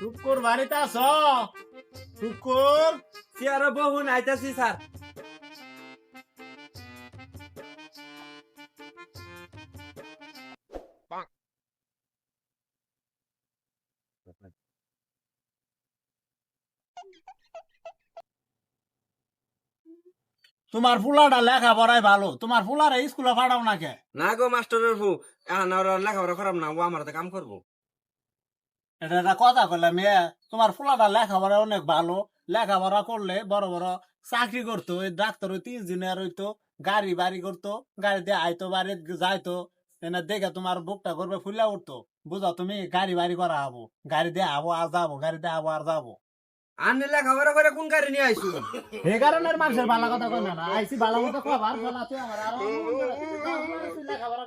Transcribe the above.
শুকুর বাড়িতে আস শুকুর চেয়ারে বহুন আইতাছি স্যার। তোমার ফুলাটা লেখা পড়াই ভালো, তোমার ফুলারে স্কুলে পাঠাও না কে? না গো মাস্টারের ফু, এখন আর লেখাপড়া খারাপ না, ও আমার কাম করবো। এটা একটা কথা কইলাম তোমার ফুলাটা লেখাপড়া অনেক ভালো, লেখাপড়া করলে বড় বড় চাকরি করতো, ডাক্তার হইতো, ইঞ্জিনিয়ার হইতো, গাড়ি বাড়ি করতো, গাড়িতে আইতো বাড়ি যাইতো, এনে দেখে তোমার বুকটা করবে ফুলা উঠতো। বুঝো তুমি গাড়ি বাড়ি করা হবো, গাড়ি দিয়ে আবো আর যাবো, গাড়ি দিয়ে আবো আর যাবো। আনলে লেখাপড়া করে কোন গাড়ি নিয়ে আইসু? এই কারণে মানুষের ভালো কথা কই না, আইসি ভালো মতো খবর ফেলা তুই আমার আর লেখাপড়া